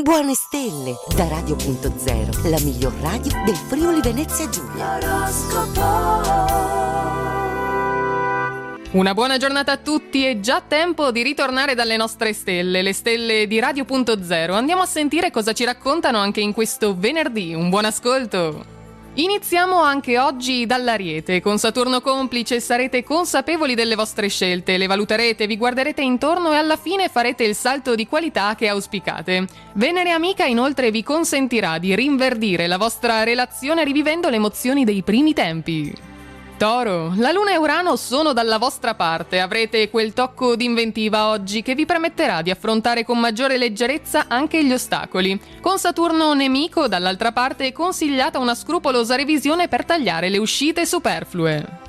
Buone stelle da Radio.0, la miglior radio del Friuli Venezia Giulia. Una buona giornata a tutti, è già tempo di ritornare dalle nostre stelle, le stelle di Radio.0. Andiamo a sentire cosa ci raccontano anche in questo venerdì. Un buon ascolto! Iniziamo anche oggi dall'Ariete. Con Saturno complice sarete consapevoli delle vostre scelte, le valuterete, vi guarderete intorno e alla fine farete il salto di qualità che auspicate. Venere amica inoltre vi consentirà di rinverdire la vostra relazione rivivendo le emozioni dei primi tempi. Toro, la Luna e Urano sono dalla vostra parte, avrete quel tocco d'inventiva oggi che vi permetterà di affrontare con maggiore leggerezza anche gli ostacoli. Con Saturno nemico, dall'altra parte è consigliata una scrupolosa revisione per tagliare le uscite superflue.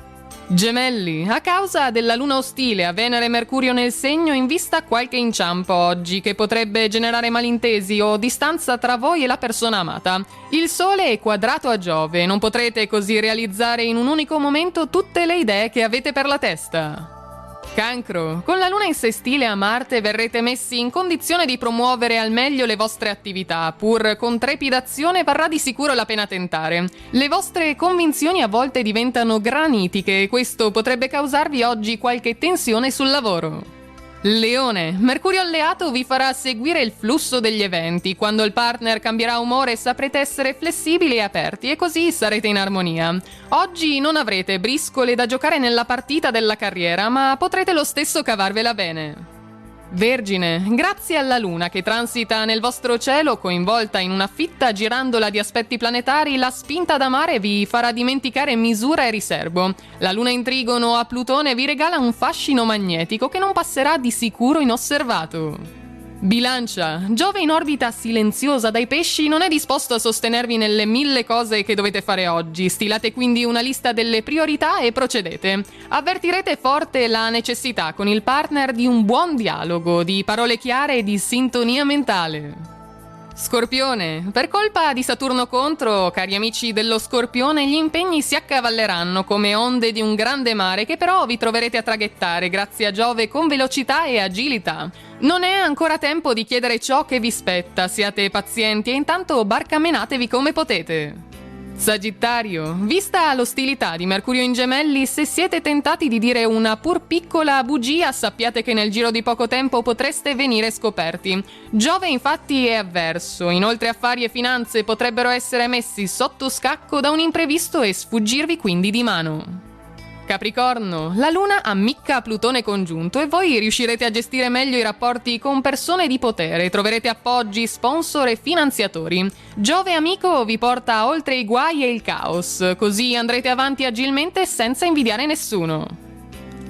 Gemelli, a causa della luna ostile a Venere e Mercurio nel segno in vista qualche inciampo oggi che potrebbe generare malintesi o distanza tra voi e la persona amata. Il Sole è quadrato a Giove, non potrete così realizzare in un unico momento tutte le idee che avete per la testa. Cancro, con la luna in sestile a Marte verrete messi in condizione di promuovere al meglio le vostre attività, pur con trepidazione varrà di sicuro la pena tentare. Le vostre convinzioni a volte diventano granitiche e questo potrebbe causarvi oggi qualche tensione sul lavoro. Leone, Mercurio alleato vi farà seguire il flusso degli eventi. Quando il partner cambierà umore saprete essere flessibili e aperti e così sarete in armonia. Oggi non avrete briscole da giocare nella partita della carriera, ma potrete lo stesso cavarvela bene. Vergine, grazie alla luna che transita nel vostro cielo coinvolta in una fitta girandola di aspetti planetari, la spinta ad amare vi farà dimenticare misura e riservo. La luna in trigono a Plutone vi regala un fascino magnetico che non passerà di sicuro inosservato. Bilancia, Giove in orbita silenziosa dai pesci non è disposto a sostenervi nelle 1000 cose che dovete fare oggi. Stilate quindi una lista delle priorità e procedete. Avvertirete forte la necessità con il partner di un buon dialogo, di parole chiare e di sintonia mentale. Scorpione, per colpa di Saturno contro, cari amici dello Scorpione, gli impegni si accavalleranno come onde di un grande mare che però vi troverete a traghettare grazie a Giove con velocità e agilità. Non è ancora tempo di chiedere ciò che vi spetta, siate pazienti e intanto barcamenatevi come potete. Sagittario, vista l'ostilità di Mercurio in Gemelli, se siete tentati di dire una pur piccola bugia, sappiate che nel giro di poco tempo potreste venire scoperti. Giove infatti è avverso, inoltre affari e finanze potrebbero essere messi sotto scacco da un imprevisto e sfuggirvi quindi di mano. Capricorno, la luna ammicca a Plutone congiunto e voi riuscirete a gestire meglio i rapporti con persone di potere, troverete appoggi, sponsor e finanziatori. Giove amico vi porta oltre i guai e il caos, così andrete avanti agilmente senza invidiare nessuno.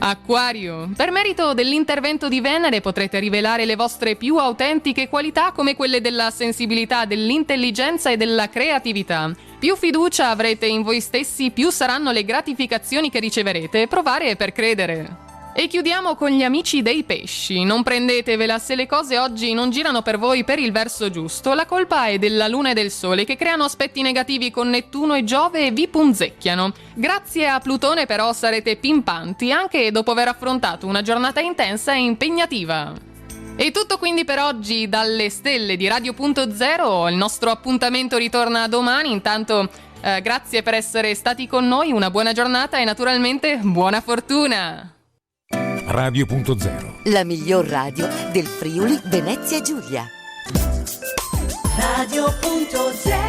Acquario, per merito dell'intervento di Venere potrete rivelare le vostre più autentiche qualità come quelle della sensibilità, dell'intelligenza e della creatività. Più fiducia avrete in voi stessi, più saranno le gratificazioni che riceverete. Provare per credere. E chiudiamo con gli amici dei pesci. Non prendetevela se le cose oggi non girano per voi per il verso giusto. La colpa è della luna e del sole che creano aspetti negativi con Nettuno e Giove e vi punzecchiano. Grazie a Plutone però sarete pimpanti anche dopo aver affrontato una giornata intensa e impegnativa. E tutto quindi per oggi dalle stelle di Radio.0, il nostro appuntamento ritorna domani, intanto grazie per essere stati con noi, una buona giornata e naturalmente buona fortuna! Radio.0, la miglior radio del Friuli Venezia Giulia. Radio.0